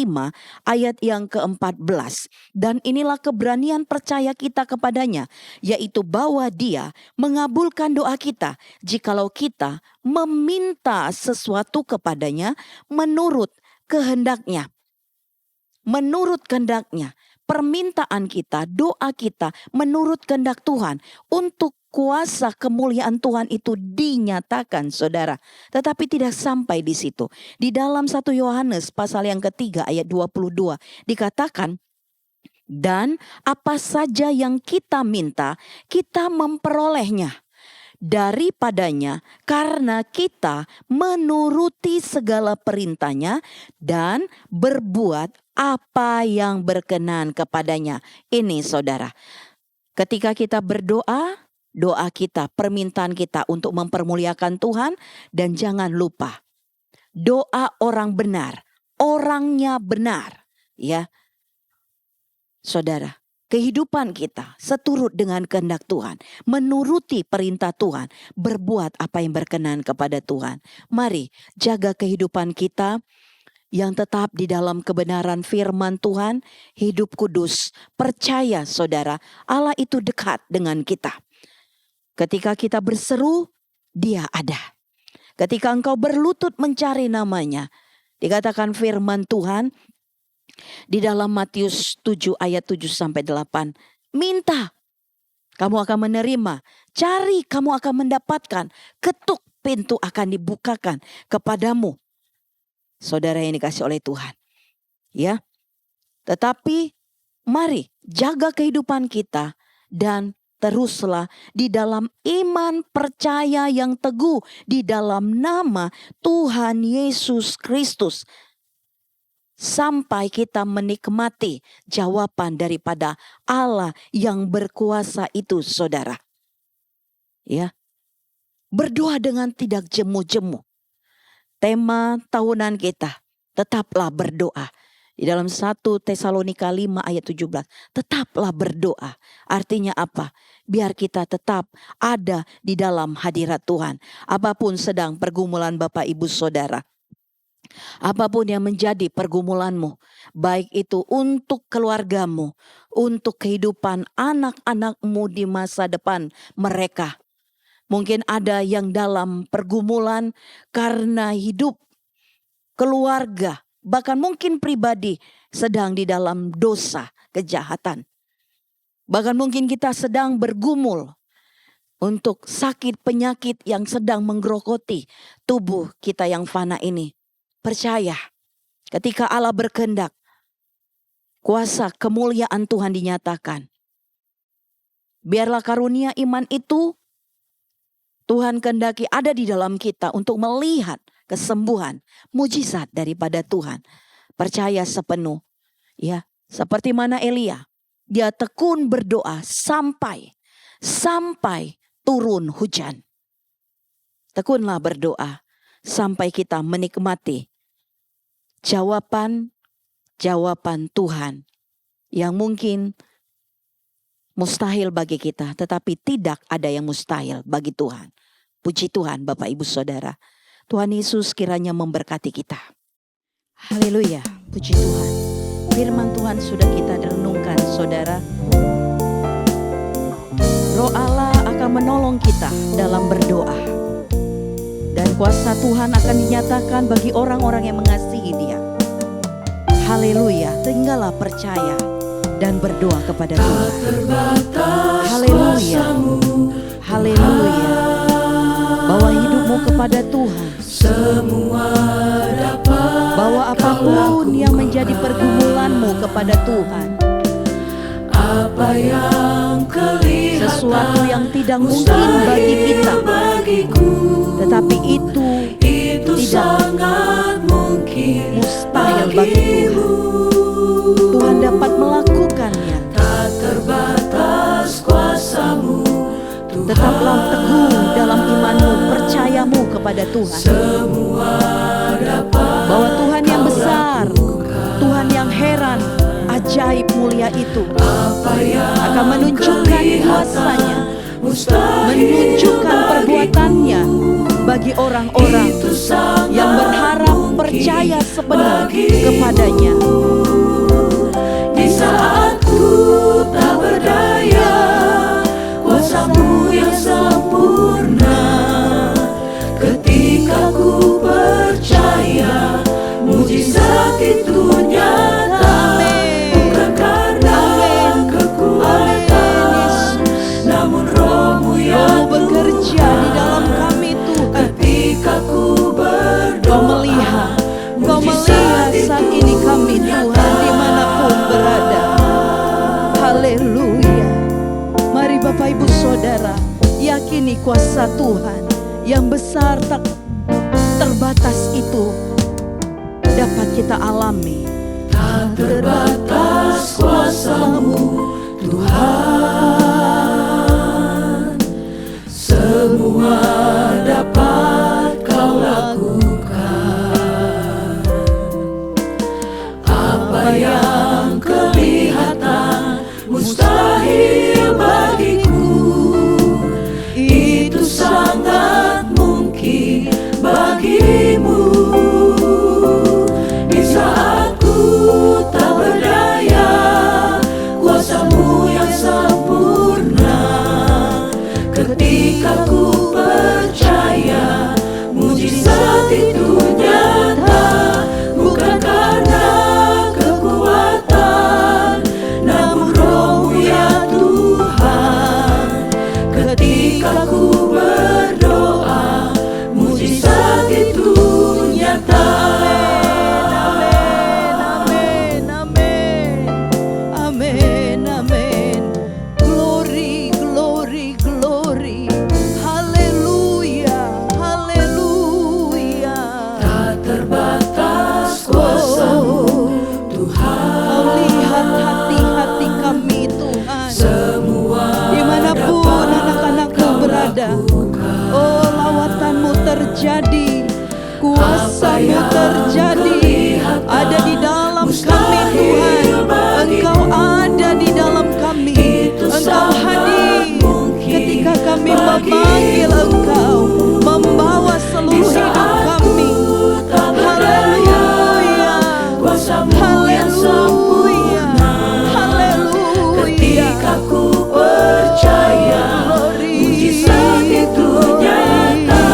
E: ayat yang ke-14. Dan inilah keberanian percaya kita kepadanya, yaitu bahwa Dia mengabulkan doa kita jikalau kita meminta sesuatu kepadanya menurut kehendaknya. Menurut kehendaknya. Permintaan kita, doa kita menurut kehendak Tuhan untuk kuasa kemuliaan Tuhan itu dinyatakan, saudara. Tetapi tidak sampai di situ. Di dalam 1 Yohanes pasal yang ketiga ayat 22 dikatakan, dan apa saja yang kita minta, kita memperolehnya daripadanya karena kita menuruti segala perintahnya dan berbuat apa yang berkenan kepadanya. Ini saudara, ketika kita berdoa, doa kita, permintaan kita untuk mempermuliakan Tuhan. Dan jangan lupa, doa orang benar, orangnya benar. Ya, saudara, kehidupan kita seturut dengan kehendak Tuhan, menuruti perintah Tuhan, berbuat apa yang berkenan kepada Tuhan. Mari jaga kehidupan kita yang tetap di dalam kebenaran firman Tuhan, hidup kudus. Percaya saudara, Allah itu dekat dengan kita. Ketika kita berseru, Dia ada. Ketika engkau berlutut mencari namanya, dikatakan firman Tuhan di dalam Matius 7 ayat 7-8. Minta, kamu akan menerima. Cari, kamu akan mendapatkan. Ketuk, pintu akan dibukakan kepadamu. Saudara yang dikasih oleh Tuhan. Ya. Tetapi mari jaga kehidupan kita dan teruslah di dalam iman percaya yang teguh di dalam nama Tuhan Yesus Kristus. Sampai kita menikmati jawaban daripada Allah yang berkuasa itu, saudara. Ya. Berdoa dengan tidak jemu-jemu. Tema tahunan kita, tetaplah berdoa. Di dalam 1 Tesalonika 5 ayat 17, tetaplah berdoa. Artinya apa? Biar kita tetap ada di dalam hadirat Tuhan. Apapun sedang pergumulan Bapak Ibu Saudara. Apapun yang menjadi pergumulanmu, baik itu untuk keluargamu, untuk kehidupan anak-anakmu di masa depan mereka. Mungkin ada yang dalam pergumulan karena hidup, keluarga, bahkan mungkin pribadi sedang di dalam dosa, kejahatan. Bahkan mungkin kita sedang bergumul untuk sakit penyakit yang sedang menggerogoti tubuh kita yang fana ini. Percaya, ketika Allah berkehendak, kuasa kemuliaan Tuhan dinyatakan. Biarlah karunia iman itu Tuhan kehendaki ada di dalam kita untuk melihat kesembuhan, mujizat daripada Tuhan. Percaya sepenuh. Ya, seperti mana Elia, dia tekun berdoa sampai turun hujan. Tekunlah berdoa sampai kita menikmati jawaban Tuhan yang mungkin mustahil bagi kita, tetapi tidak ada yang mustahil bagi Tuhan. Puji Tuhan Bapak Ibu Saudara. Tuhan Yesus kiranya memberkati kita. Haleluya, puji Tuhan. Firman Tuhan sudah kita renungkan saudara. Roh Allah akan menolong kita dalam berdoa. Dan kuasa Tuhan akan dinyatakan bagi orang-orang yang mengasihi Dia. Haleluya, tinggallah percaya dan berdoa kepada Tuhan. Haleluya. Haleluya. Bawa hidupmu kepada Tuhan.
B: Semua dapat
E: bawa apapun yang menjadi pergumulanmu kepada Tuhan.
B: apa yang kelihatan
E: Sesuatu yang tidak mungkin bagi kita,
B: bagiku,
E: tetapi itu tidak
B: sangat mungkin
E: mustahil bagi Tuhan. Tuhan dapat melakukannya.
B: Tak terbatas kuasamu,
E: Tetaplah teguh dalam imanmu, percayamu kepada Tuhan.
B: semua dapat
E: Bahwa Tuhan yang besar, Tuhan yang heran, ajaib mulia itu akan menunjukkan kuasa-Nya menunjukkan perbuatannya bagi orang-orang yang berharap percaya sepenuh kepadanya.
B: Di saat ku tak berdaya, kuasa-Mu yang sempurna. Ketika ku percaya, mujizat itu nyata. Bukan karena kekuatan, namun Roh-Mu yang
E: bekerja di dalam kami Tuhan.
B: Ketika ku berdoa,
E: Kau melihat saat ini kami Tuhan dimanapun berada. Haleluya. Mari Bapak Ibu Saudara, yakini kuasa Tuhan yang besar tak terbatas itu dapat kita alami.
B: tak terbatas kuasa-Mu Tuhan. Semua dapat Kau lakukan. Apa yang kelihatan mustahil bagiku, itu sangat mungkin bagimu. Di saat ku tak berdaya, kuasa-Mu yang sempurna. Ketika ku percaya, mujizat itu nyata. Bukan karena kekuatan, namun Roh-Mu ya Tuhan. Ketika ku berdoa, mujizat itu nyata.
E: Amin, amin, amin, amin. Glory, glory, glory. Haleluya, haleluya.
B: Tak terbatas kuasa-Mu Tuhan.
E: Kau lihat hati-hati kami Tuhan.
B: Semua
E: Dimanapun anak-anak-Mu berada, oh lawatan-Mu terjadi, kuasa-Mu terjadi, ada di dalam kami Tuhan. Engkau ada di dalam kami, Engkau hadir ketika kami memanggil Engkau, membawa seluruh hidup kami. Haleluya, haleluya, haleluya.
B: Ketika ku percaya, mujizat itu nyata.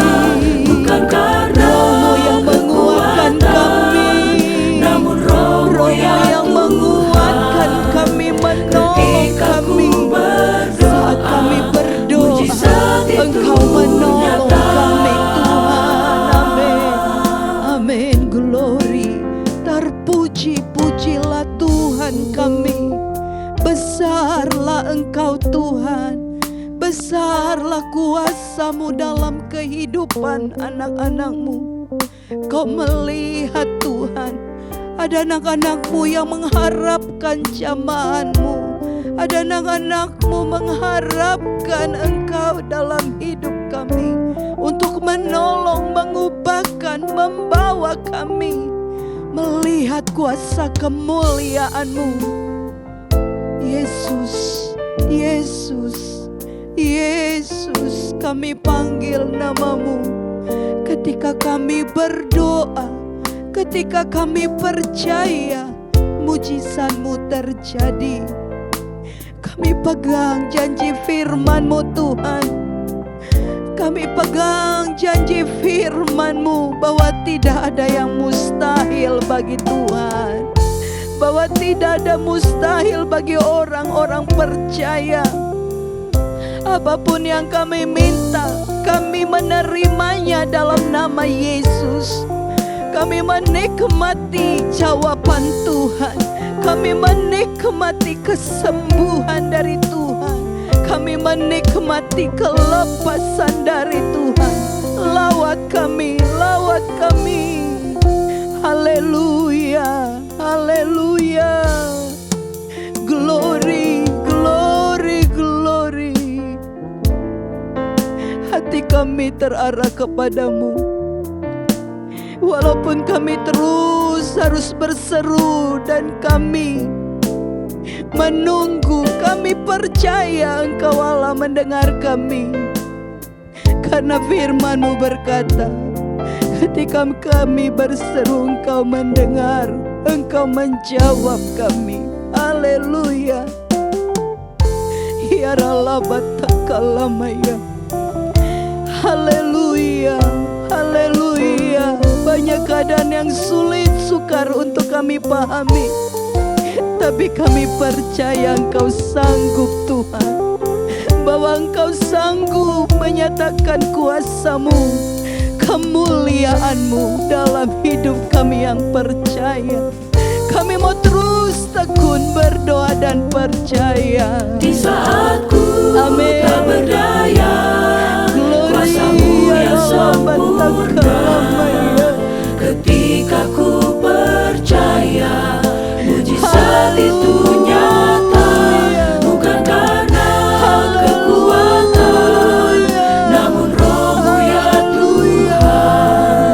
B: Bukan karena
E: Roh-Mu yang menguatkan kami,
B: namun Roh-Mu
E: yang menguatkan kami, menolong kami. Saat kami berdoa, Engkau menolong kami Tuhan. Amin, amin. Glory, terpuji-pujilah Tuhan kami. Besarlah Engkau Tuhan, besarlah kuasa-Mu dalam kehidupan anak-anak-Mu. Kau melihat Tuhan, ada anak-anak-Mu yang mengharapkan jamahan-Mu, ada anak-anak-Mu mengharapkan Engkau dalam hidup kami, untuk menolong, mengubahkan, membawa kami melihat kuasa kemuliaan-Mu. Yesus, Yesus, Yesus, kami panggil nama-Mu. Ketika kami berdoa, ketika kami percaya, mujizat-Mu terjadi. Kami pegang janji firman-Mu Tuhan. Kami pegang janji firman-Mu bahwa tidak ada yang mustahil bagi Tuhan, bahwa tidak ada mustahil bagi orang-orang percaya. Apapun yang kami minta, kami menerimanya dalam nama Yesus. Kami menikmati jawaban Tuhan, kami menikmati kesembuhan dari Tuhan, kami menikmati kelepasan dari Tuhan. Lawat kami, lawat kami. Haleluya, haleluya. Glory, glory, glory. Hati kami terarah kepadamu. Walaupun kami terus harus berseru dan kami menunggu. Kami percaya Engkau Allah mendengar kami. Karena firman-Mu berkata, ketika kami berseru Engkau mendengar, Engkau menjawab kami. Haleluya. Ya Ralabatakalamaya. Haleluya. Haleluya. Banyak keadaan yang sulit sukar untuk kami pahami, tapi kami percaya Engkau sanggup Tuhan, bahwa Engkau sanggup menyatakan kuasa-Mu, kemuliaan-Mu dalam hidup kami yang percaya. Kami mau terus tekun berdoa dan percaya.
B: Di saat ku
E: Amin.
B: tak berdaya, kuasa-Mu yang sempurna. Ketika ku percaya, mujizat itu nyata, bukan karena kekuatan, namun Roh-Mu ya Tuhan.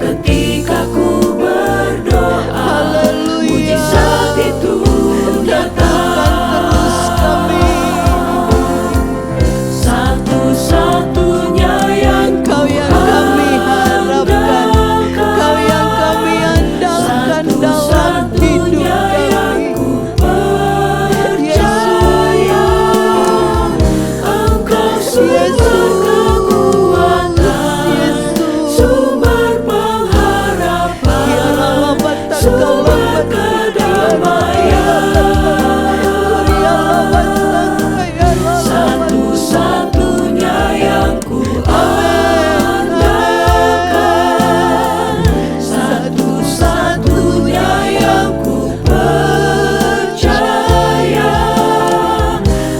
B: Ketika ku berdoa, mujizat itu nyata. Satu-satunya yang
E: Kau yang kami harapkan, Kau yang kami andalkan dalam hidup kami.
B: percaya, Engkau sumber kekuatan, sumber pengharapan, sumber kedamaian. Satu-satunya yang ku andalkan, satu-satunya yang ku percaya,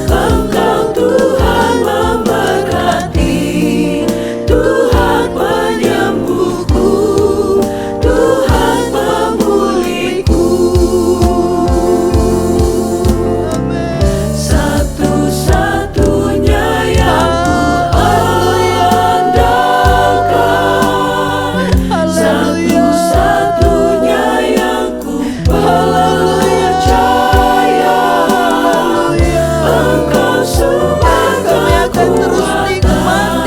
B: Engkau Tuhan memberkati, Tuhan penyembuhku, Tuhan pemulihku. Satu-satunya yang ku andalkan, satu-satunya yang ku percaya, Engkau sumber kekuatan,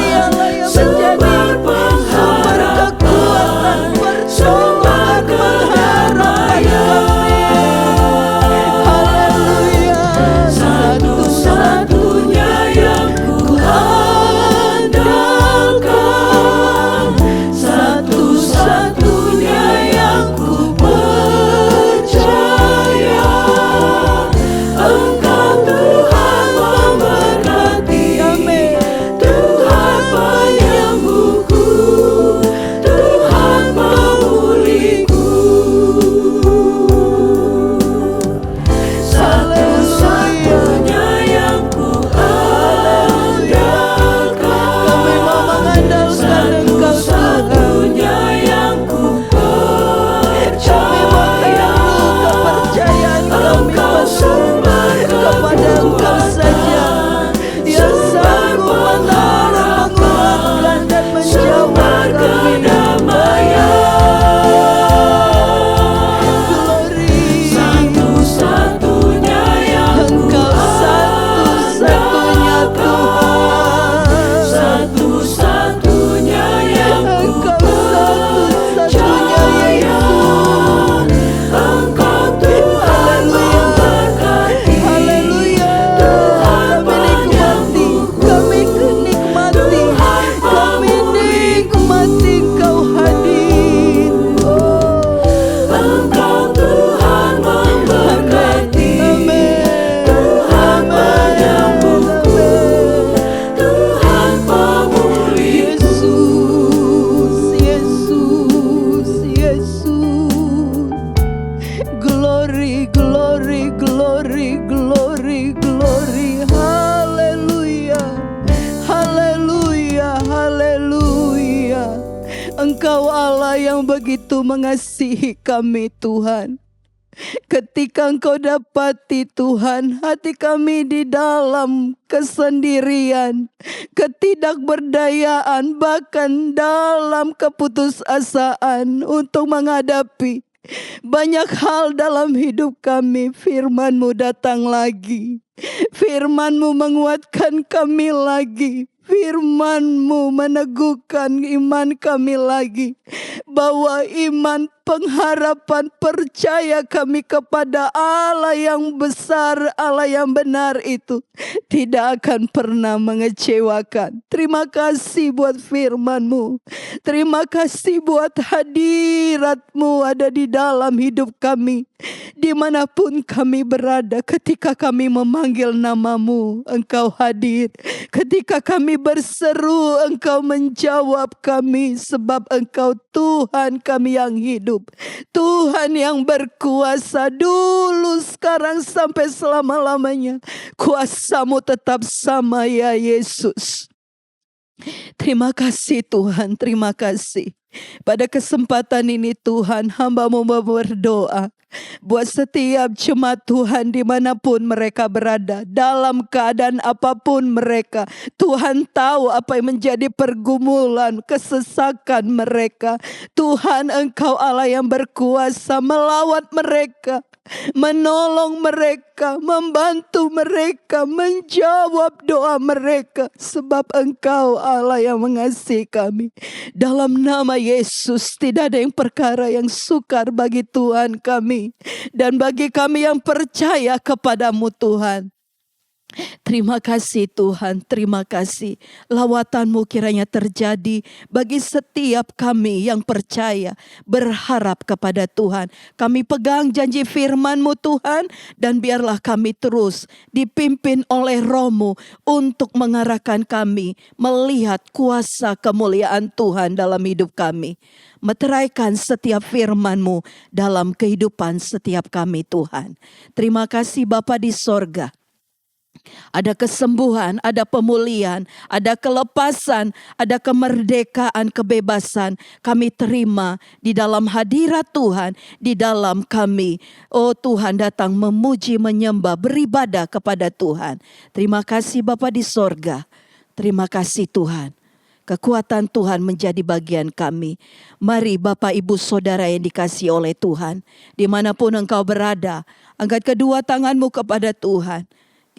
B: sumber pengharapan, sumber kedamaian. Satu-satunya yang ku andalkan, satu-satunya yang ku percaya, Engkau Tuhan memberkati, Tuhan penyembuhku, Tuhan pemulihku. Satu-satunya yang ku andalkan, satu-satunya yang ku percaya, Engkau sumber kekuatan, sumber pengharapan, sumber kedamaian. Satu-satunya yang ku andalkan, satu-satunya yang ku percaya, Engkau Tuhan memberkati, Tuhan penyembuhku, Tuhan
E: Nikmati Kau hadir.
B: Engkau Tuhan memberkati, Tuhan penyembuhku, Tuhan pemulihku.
E: Yesus, Yesus. Glory, glory, glory, glory, glory. Haleluya. Haleluya, haleluya. Engkau Allah yang begitu mengasihi kami Tuhan. Ketika Engkau dapati Tuhan hati kami di dalam kesendirian, ketidakberdayaan, bahkan dalam keputusasaan untuk menghadapi
F: Banyak hal dalam hidup kami, firman-Mu datang lagi. Firman-Mu menguatkan kami lagi. Firman-Mu meneguhkan iman kami lagi. Bahwa iman, pengharapan, percaya kami kepada Allah yang besar, Allah yang benar itu tidak akan pernah mengecewakan. Terima kasih buat firman-Mu. Terima kasih buat hadirat-Mu ada di dalam hidup kami. Dimanapun kami berada, ketika kami memanggil nama-Mu, Engkau hadir. Ketika kami berseru, Engkau menjawab kami, sebab Engkau Tuhan kami yang hidup. Tuhan yang berkuasa dulu, sekarang, sampai selama-lamanya. Kuasa-Mu tetap sama ya Yesus. Terima kasih Tuhan, terima kasih. Pada kesempatan ini Tuhan, hamba-Mu berdoa buat setiap jemaat Tuhan dimanapun mereka berada, dalam keadaan apapun mereka. Tuhan tahu apa yang menjadi pergumulan, kesesakan mereka. Tuhan, Engkau Allah yang berkuasa melawat mereka, menolong mereka, membantu mereka, menjawab doa mereka. Sebab Engkau Allah yang mengasihi kami. Dalam nama Yesus, tidak ada yang perkara yang sukar bagi Tuhan kami. Dan bagi kami yang percaya kepadamu Tuhan. Terima kasih Tuhan, terima kasih. Lawatan-Mu kiranya terjadi bagi setiap kami yang percaya, berharap kepada Tuhan. Kami pegang janji firman-Mu Tuhan, dan biarlah kami terus dipimpin oleh Roh-Mu untuk mengarahkan kami melihat kuasa kemuliaan Tuhan dalam hidup kami. Meteraikan setiap firman-Mu dalam kehidupan setiap kami Tuhan. Terima kasih Bapa di sorga. Ada kesembuhan, ada pemulihan, ada kelepasan, ada kemerdekaan, kebebasan. Kami terima di dalam hadirat Tuhan, di dalam kami. Oh Tuhan datang memuji, menyembah, beribadah kepada Tuhan. Terima kasih Bapa di sorga. Terima kasih Tuhan. Kekuatan Tuhan menjadi bagian kami. Mari Bapak Ibu Saudara yang dikasihi oleh Tuhan, dimanapun engkau berada, angkat kedua tanganmu kepada Tuhan.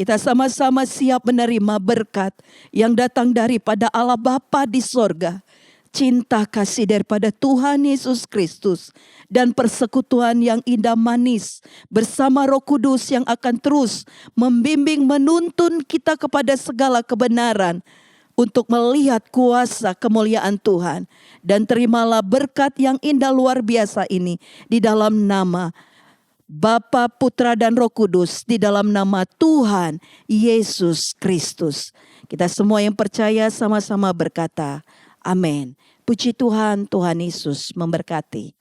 F: Kita sama-sama siap menerima berkat yang datang daripada Allah Bapa di sorga. Cinta kasih daripada Tuhan Yesus Kristus. Dan persekutuan yang indah manis bersama Roh Kudus yang akan terus membimbing, menuntun kita kepada segala kebenaran. Untuk melihat kuasa kemuliaan Tuhan. Dan terimalah berkat yang indah luar biasa ini di dalam nama Bapa, Putra, dan Roh Kudus, di dalam nama Tuhan Yesus Kristus. Kita semua yang percaya sama-sama berkata, amin. Puji Tuhan, Tuhan Yesus memberkati.